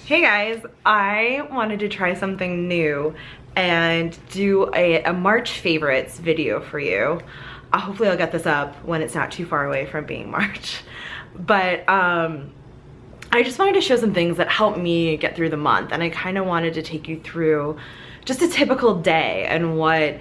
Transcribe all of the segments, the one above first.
Hey guys, I wanted to try something new and do a March favorites video for you. Hopefully I'll get this up when it's not too far away from being March. But I just wanted to show some things that help me get through the month, and I kind of wanted to take you through just a typical day and what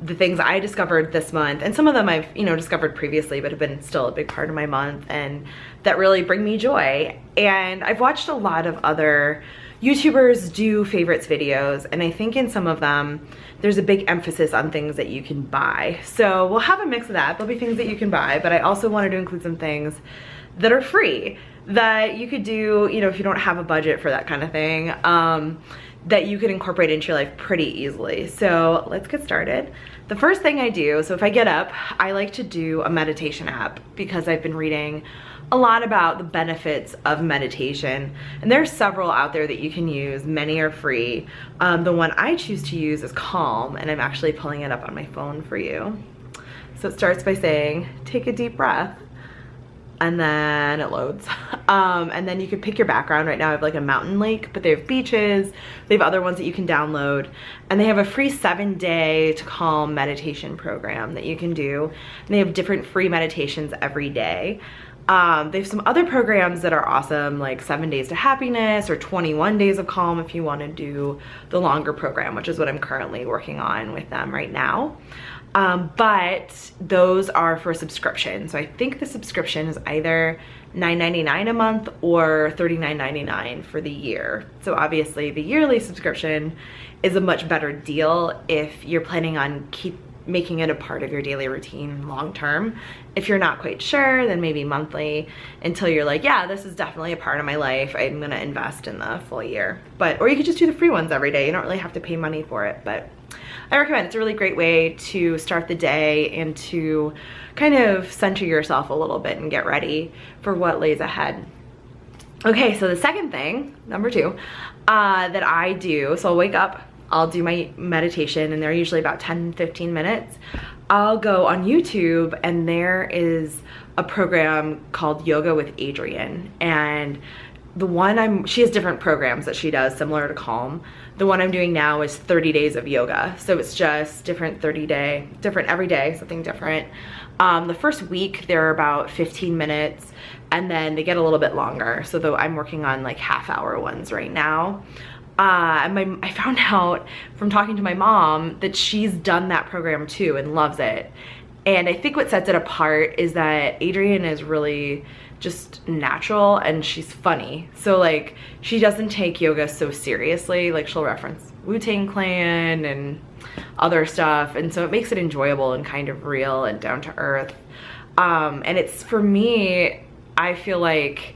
the things I discovered this month, and some of them I've discovered previously but have been still a big part of my month and that really bring me joy. And I've watched a lot of other YouTubers do favorites videos, and I think in some of them there's a big emphasis on things that you can buy. So we'll have a mix of that. There'll be things that you can buy, but I also wanted to include some things that are free that you could do, if you don't have a budget for that kind of thing, that you could incorporate into your life pretty easily. So let's get started. The first thing I do, so if I get up, I like to do a meditation app because I've been reading a lot about the benefits of meditation, and there's several out there that you can use. Many are free. The one I choose to use is Calm, and I'm actually pulling it up on my phone for you. So it starts by saying, take a deep breath, and then it loads. And then you can pick your background. Right now I have like a mountain lake, but they have beaches. They have other ones that you can download, and they have a free 7-day to calm meditation program that you can do. And they have different free meditations every day. They have some other programs that are awesome, like 7 Days to Happiness or 21 Days of Calm if you want to do the longer program, which is what I'm currently working on with them right now. But those are for a subscription. So I think the subscription is either $9.99 a month or $39.99 for the year. So obviously the yearly subscription is a much better deal if you're planning on making it a part of your daily routine long term. If you're not quite sure, then maybe monthly until you're like, yeah, this is definitely a part of my life. I'm gonna invest in the full year. Or you could just do the free ones every day. You don't really have to pay money for it, but I recommend. It's a really great way to start the day and to kind of center yourself a little bit and get ready for what lays ahead. Okay, so the second thing, number 2, that I do, so I'll wake up, I'll do my meditation, and they're usually about 10-15 minutes. I'll go on YouTube, and there is a program called Yoga with Adriene, and the one she has different programs that she does similar to Calm. The one I'm doing now is 30 days of yoga. So it's just different every day, something different. The first week they're about 15 minutes, and then they get a little bit longer. So though I'm working on like half-hour ones right now. I found out from talking to my mom that she's done that program too and loves it. And I think what sets it apart is that Adriene is really just natural, and she's funny. So like, she doesn't take yoga so seriously. Like, she'll reference Wu-Tang Clan and other stuff, and so it makes it enjoyable and kind of real and down to earth. And it's, for me, I feel like,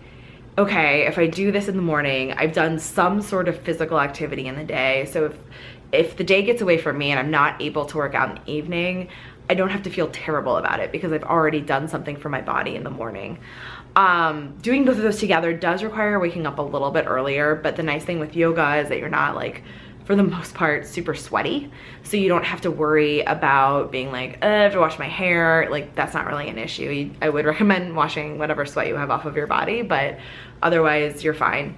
okay, if I do this in the morning, I've done some sort of physical activity in the day. So if the day gets away from me and I'm not able to work out in the evening, I don't have to feel terrible about it because I've already done something for my body in the morning. Doing both of those together does require waking up a little bit earlier, but the nice thing with yoga is that you're not, like, for the most part, super sweaty. So you don't have to worry about being like, I have to wash my hair. Like, that's not really an issue. I would recommend washing whatever sweat you have off of your body, but otherwise you're fine.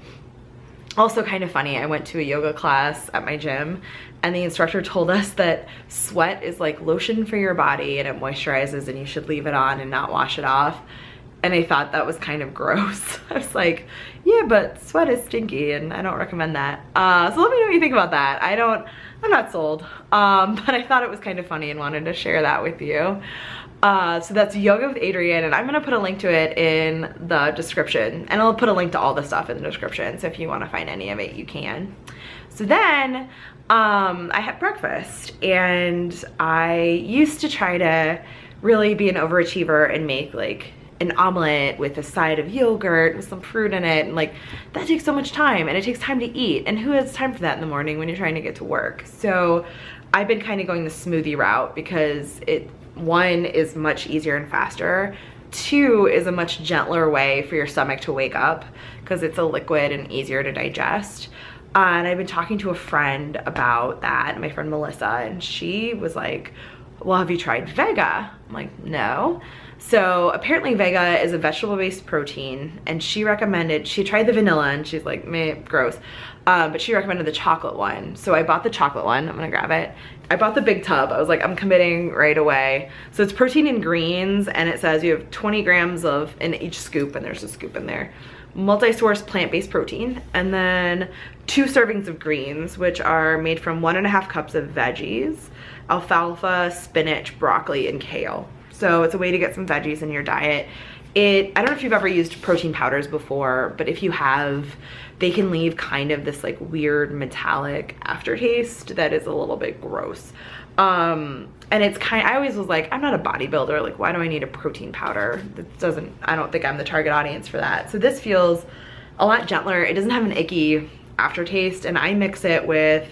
Also kind of funny, I went to a yoga class at my gym, and the instructor told us that sweat is like lotion for your body, and it moisturizes, and you should leave it on and not wash it off. And I thought that was kind of gross. I was like, yeah, but sweat is stinky, and I don't recommend that. So let me know what you think about that. I'm not sold, but I thought it was kind of funny and wanted to share that with you. So that's Yoga with Adriene, and I'm gonna put a link to it in the description, and I'll put a link to all the stuff in the description, so if you wanna find any of it, you can. So then, I had breakfast, and I used to try to really be an overachiever and make like an omelet with a side of yogurt with some fruit in it, and like, that takes so much time, and it takes time to eat, and who has time for that in the morning when you're trying to get to work? So I've been kind of going the smoothie route because one is much easier and faster, 2 is a much gentler way for your stomach to wake up because it's a liquid and easier to digest. And I've been talking to a friend about that, my friend Melissa, and she was like, well, have you tried Vega? I'm like, no. So apparently Vega is a vegetable-based protein, and she tried the vanilla and she's like, meh, gross. But she recommended the chocolate one. So I bought the chocolate one. I'm gonna grab it. I bought the big tub. I was like, I'm committing right away. So it's protein in greens, and it says you have 20 grams in each scoop, and there's a scoop in there. Multi-source plant-based protein, and then 2 servings of greens, which are made from 1.5 cups of veggies, alfalfa, spinach, broccoli, and kale. So it's a way to get some veggies in your diet. I don't know if you've ever used protein powders before, but if you have, they can leave kind of this like weird metallic aftertaste that is a little bit gross. And it's I always was like, I'm not a bodybuilder, like why do I need a protein powder? I don't think I'm the target audience for that. So this feels a lot gentler. It doesn't have an icky aftertaste, and I mix it with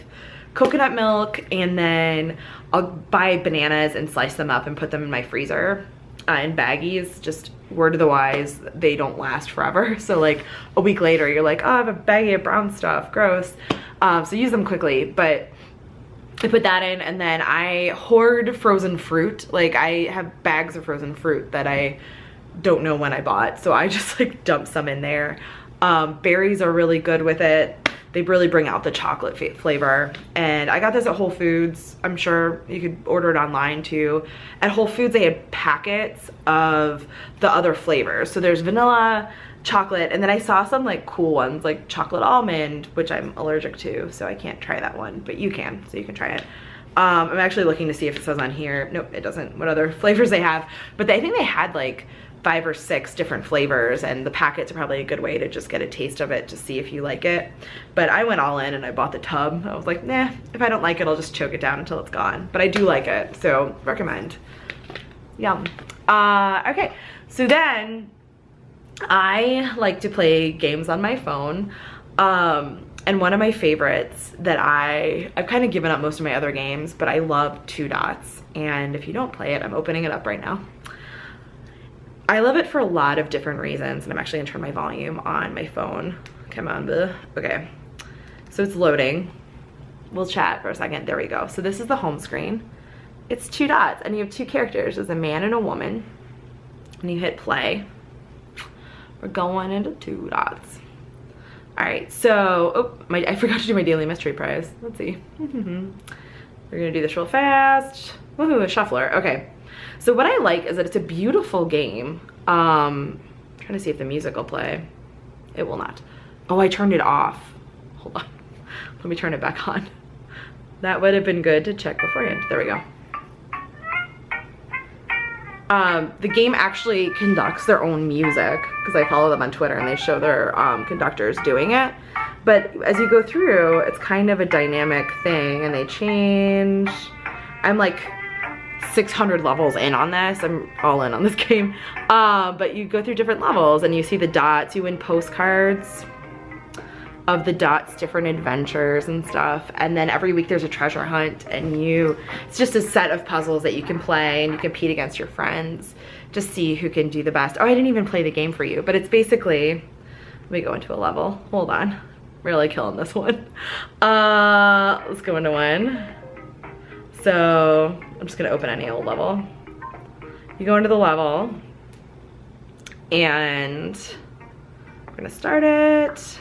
coconut milk, and then I'll buy bananas and slice them up and put them in my freezer in baggies. Just word of the wise, they don't last forever. So like a week later, you're like, oh, I have a baggie of brown stuff, gross. So use them quickly, but I put that in, and then I hoard frozen fruit. Like I have bags of frozen fruit that I don't know when I bought, so I just like dump some in there. Berries are really good with it. They really bring out the chocolate flavor. And I got this at Whole Foods. I'm sure you could order it online too. At Whole Foods, they had packets of the other flavors. So there's vanilla, chocolate, and then I saw some like cool ones like chocolate almond, which I'm allergic to, so I can't try that one, but you can, so you can try it. I'm actually looking to see if it says on here. Nope, it doesn't, what other flavors they have. But I think they had like 5 or 6 different flavors, and the packets are probably a good way to just get a taste of it to see if you like it. But I went all in and I bought the tub. I was like, nah, if I don't like it, I'll just choke it down until it's gone. But I do like it, so recommend. Yum. Okay, so then I like to play games on my phone. And one of my favorites that I've kind of given up most of my other games, but I love Two Dots. And if you don't play it, I'm opening it up right now. I love it for a lot of different reasons, and I'm actually gonna turn my volume on my phone. Come on, bleh. Okay. So it's loading. We'll chat for a second. There we go. So this is the home screen. It's Two Dots, and you have 2 characters. There's a man and a woman, and you hit play. We're going into Two Dots. All right, so, I forgot to do my daily mystery prize. Let's see. We're gonna do this real fast. Woohoo, a shuffler, okay. So what I like is that it's a beautiful game. I'm trying to see if the music will play. It will not. Oh, I turned it off. Hold on, let me turn it back on. That would have been good to check beforehand. There we go. The game actually conducts their own music, because I follow them on Twitter and they show their conductors doing it. But as you go through, it's kind of a dynamic thing, and they change. I'm like 600 levels in on this. I'm all in on this game. But you go through different levels and you see the dots. You win postcards of the dots, different adventures and stuff. And then every week there's a treasure hunt, and it's just a set of puzzles that you can play, and you compete against your friends to see who can do the best. Oh, I didn't even play the game for you, but it's basically, let me go into a level. Hold on, really killing this one. Let's go into one. So I'm just gonna open any old level. You go into the level, and we're gonna start it.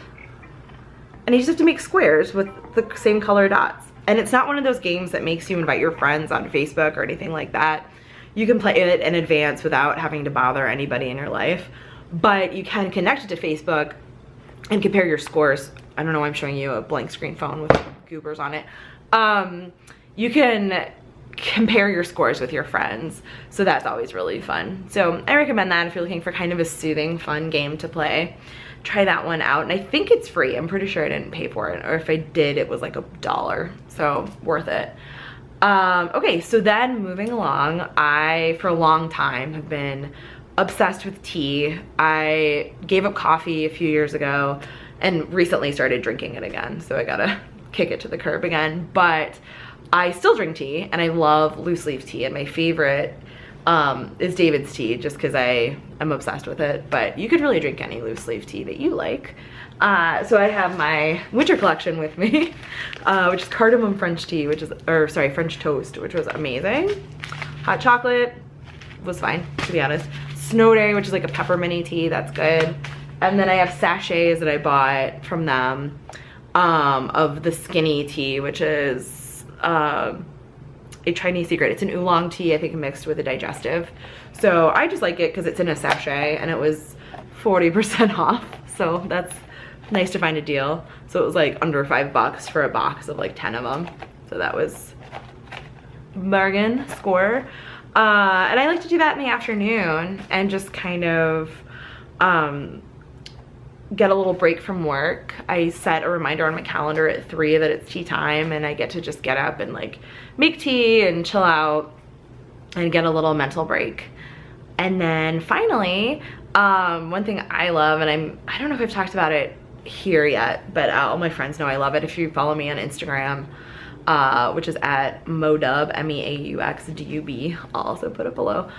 And you just have to make squares with the same color dots. And it's not one of those games that makes you invite your friends on Facebook or anything like that. You can play it in advance without having to bother anybody in your life. But you can connect it to Facebook and compare your scores. I don't know why I'm showing you a blank screen phone with goobers on it. You can compare your scores with your friends. So that's always really fun. So I recommend that if you're looking for kind of a soothing, fun game to play. Try that one out, and I think it's free. I'm pretty sure I didn't pay for it, or if I did, it was like $1, so worth it. Okay, so then moving along, I for a long time have been obsessed with tea. I gave up coffee a few years ago and recently started drinking it again, so I gotta kick it to the curb again. But I still drink tea, and I love loose leaf tea, and my favorite is David's tea, just because I'm obsessed with it. But you could really drink any loose leaf tea that you like. So I have my winter collection with me, which is cardamom French tea, which is, or sorry, French toast, which was amazing. Hot chocolate was fine, to be honest. Snow Day, which is like a peppermint tea, that's good. And then I have sachets that I bought from them of the skinny tea, which is a Chinese secret. It's an oolong tea, I think mixed with a digestive. So I just like it because it's in a sachet and it was 40% off. So that's nice to find a deal. So it was like under $5 for a box of like 10 of them. So that was bargain score. And I like to do that in the afternoon and just kind of get a little break from work. I set a reminder on my calendar at 3 that it's tea time, and I get to just get up and like make tea and chill out and get a little mental break. And then finally, one thing I love, and I don't know if I've talked about it here yet, but all my friends know I love it. If you follow me on Instagram, which is at Meaudub, M-E-A-U-X-D-U-B, I'll also put it below.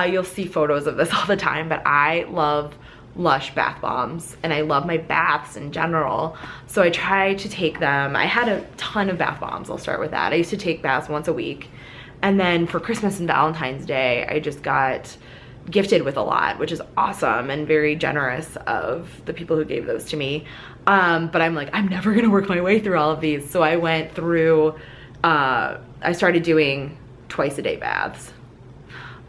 You'll see photos of this all the time, but I love Lush bath bombs and I love my baths in general. So I try to take them. I had a ton of bath bombs, I'll start with that. I used to take baths once a week. And then for Christmas and Valentine's Day, I just got gifted with a lot, which is awesome and very generous of the people who gave those to me. But I'm like, I'm never gonna work my way through all of these. So I went through, I started doing twice a day baths.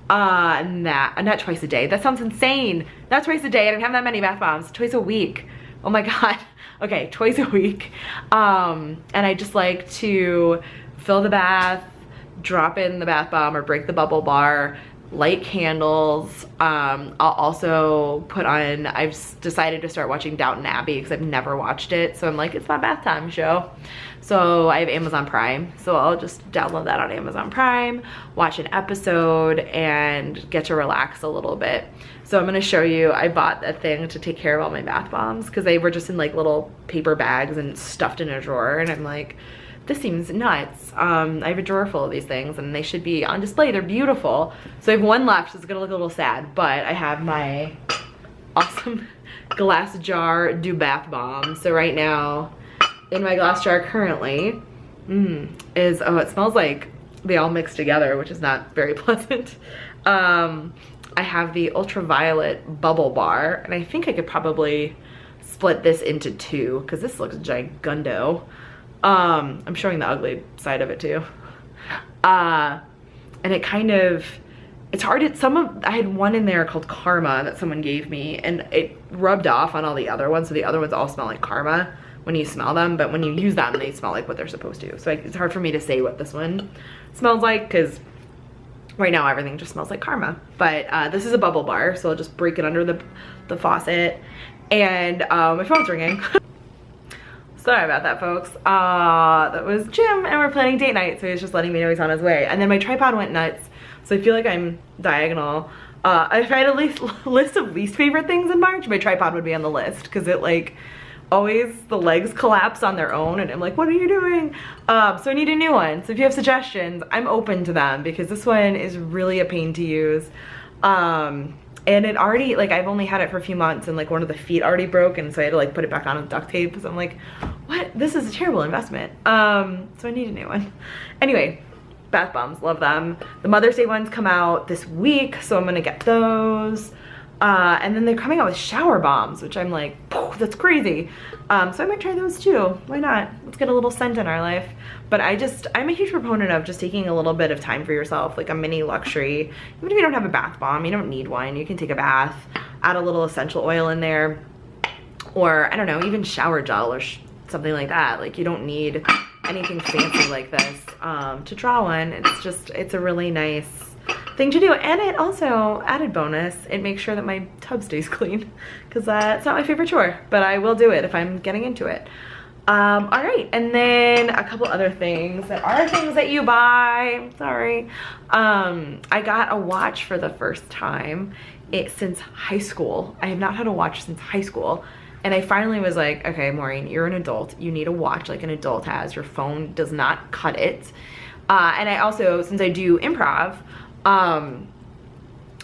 Not twice a day, that sounds insane. Not twice a day, I don't have that many bath bombs, twice a week. Oh my God. Okay, twice a week. And I just like to fill the bath, drop in the bath bomb or break the bubble bar, light candles. I'll also put on, I've decided to start watching Downton Abbey because I've never watched it. So I'm like, it's my bath time show. So I have Amazon Prime. So I'll just download that on Amazon Prime, watch an episode and get to relax a little bit. So I'm gonna show you, I bought a thing to take care of all my bath bombs because they were just in like little paper bags and stuffed in a drawer. And I'm like, this seems nuts. I have a drawer full of these things and they should be on display. They're beautiful. So I have one left, so it's gonna look a little sad, but I have my awesome glass jar do bath bomb. So right now in my glass jar currently is, oh, it smells like they all mix together, which is not very pleasant. I have the ultraviolet bubble bar, and I think I could probably split this into 2 because this looks gigundo. I'm showing the ugly side of it too. And it kind of, it's hard to, I had one in there called Karma that someone gave me and it rubbed off on all the other ones. So the other ones all smell like Karma when you smell them, but when you use them, they smell like what they're supposed to. So it's hard for me to say what this one smells like because right now everything just smells like Karma. But this is a bubble bar, so I'll just break it under the faucet. And my phone's ringing. Sorry about that, folks. That was Jim, and we're planning date night, so he's just letting me know he's on his way. And then my tripod went nuts, so I feel like I'm diagonal. If I had a list of least favorite things in March, my tripod would be on the list, because it like, always the legs collapse on their own, and I'm like, what are you doing? So I need a new one. So if you have suggestions, I'm open to them, because this one is really a pain to use. And it already, like, I've only had it for a few months and like one of the feet already broke, and so I had to like put it back on with duct tape because I'm like, what? This is a terrible investment. So I need a new one. Anyway, bath bombs, love them. The Mother's Day ones come out this week, so I'm gonna get those. And then they're coming out with shower bombs, which I'm like, that's crazy. So I might try those too. Why not? Let's get a little scent in our life. But I'm a huge proponent of just taking a little bit of time for yourself, like a mini luxury. Even if you don't have a bath bomb, you don't need one. You can take a bath, add a little essential oil in there, or I don't know, even shower gel or something like that. Like, you don't need anything fancy like this to draw one. It's a really nice thing to do. And it also, added bonus, it makes sure that my tub stays clean, because it's not my favorite chore, but I will do it if I'm getting into it. All right, and then a couple other things that are things that you buy. Sorry. I got a watch for the first time since high school. I have not had a watch since high school. And I finally was like, okay, Maureen, you're an adult. You need a watch like an adult has. Your phone does not cut it. And I also, since I do improv,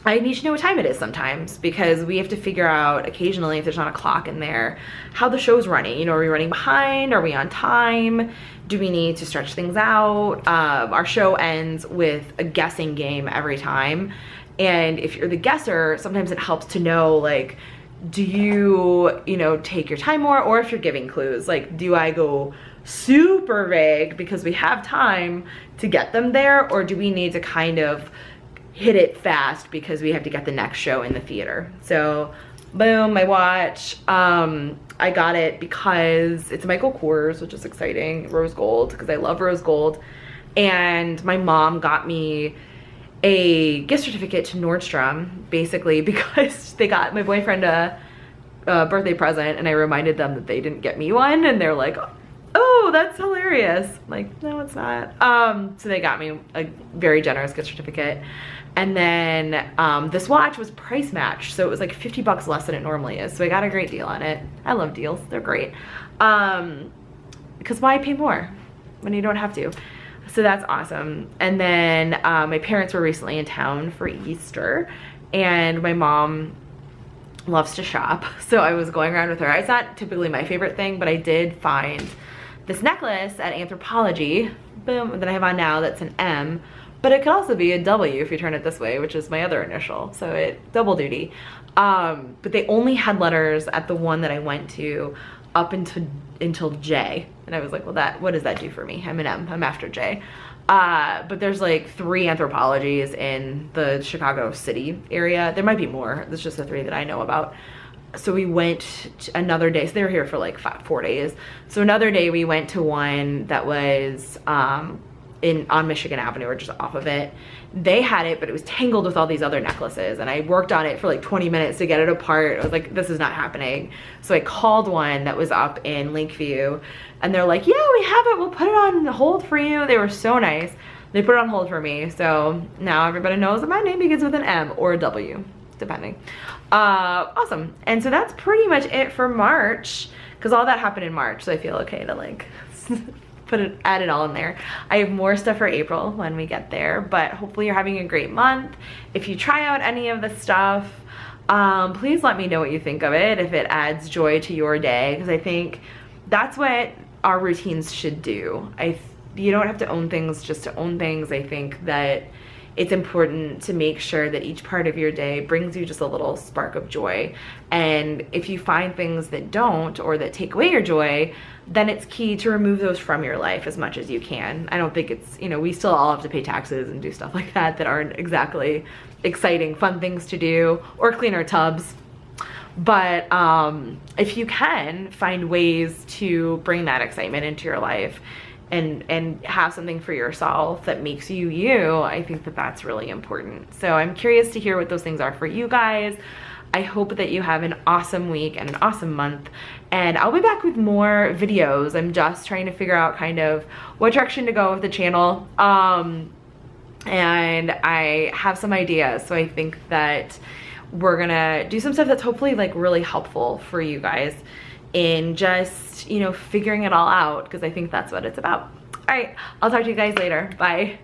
I need to know what time it is sometimes, because we have to figure out occasionally, if there's not a clock in there, how the show's running. You know, are we running behind? Are we on time? Do we need to stretch things out? Our show ends with a guessing game every time. And if you're the guesser, sometimes it helps to know, like, do you know, take your time more, or if you're giving clues, like, do I go super vague because we have time to get them there, or do we need to kind of hit it fast because we have to get the next show in the theater? So boom, my watch. I got it because it's Michael Kors, which is exciting, rose gold, because I love rose gold. And my mom got me a gift certificate to Nordstrom, basically because they got my boyfriend a birthday present, and I reminded them that they didn't get me one, and they're like, oh, that's hilarious. I'm like, no, it's not. So they got me a very generous gift certificate. And then this watch was price matched, so it was like 50 bucks less than it normally is. So I got a great deal on it. I love deals, they're great. Because why pay more when you don't have to? So that's awesome. And then my parents were recently in town for Easter, and my mom loves to shop. So I was going around with her. It's not typically my favorite thing, but I did find this necklace at Anthropologie, boom, that I have on now, that's an M, but it could also be a W if you turn it this way, which is my other initial, so it double duty. But they only had letters at the one that I went to up until J, and I was like, well, what does that do for me? I'm an M, I'm after J. But there's like 3 Anthropologies in the Chicago city area. There might be more, there's just the 3 that I know about. So we went another day, so they were here for like 4 days. So another day we went to one that was on Michigan Avenue, or just off of it. They had it, but it was tangled with all these other necklaces, and I worked on it for like 20 minutes to get it apart. I was like, this is not happening. So I called one that was up in Lakeview, and they're like, yeah, we have it, we'll put it on hold for you. They were so nice. They put it on hold for me, so now everybody knows that my name begins with an M or a W, depending. Awesome. And so that's pretty much it for March, because all that happened in March, so I feel okay to like add it all in there. I have more stuff for April when we get there, but hopefully you're having a great month. If you try out any of the stuff, please let me know what you think of it, if it adds joy to your day, because I think that's what our routines should do. You don't have to own things just to own things. I think that it's important to make sure that each part of your day brings you just a little spark of joy. And if you find things that don't, or that take away your joy, then it's key to remove those from your life as much as you can. I don't think it's, you know, we still all have to pay taxes and do stuff like that aren't exactly exciting, fun things to do, or clean our tubs. But if you can find ways to bring that excitement into your life, and have something for yourself that makes you you, I think that that's really important. So I'm curious to hear what those things are for you guys. I hope that you have an awesome week and an awesome month, and I'll be back with more videos. I'm just trying to figure out kind of what direction to go with the channel, and I have some ideas, so I think that we're gonna do some stuff that's hopefully like really helpful for you guys in just, you know, figuring it all out, because I think that's what it's about. All right, I'll talk to you guys later. Bye.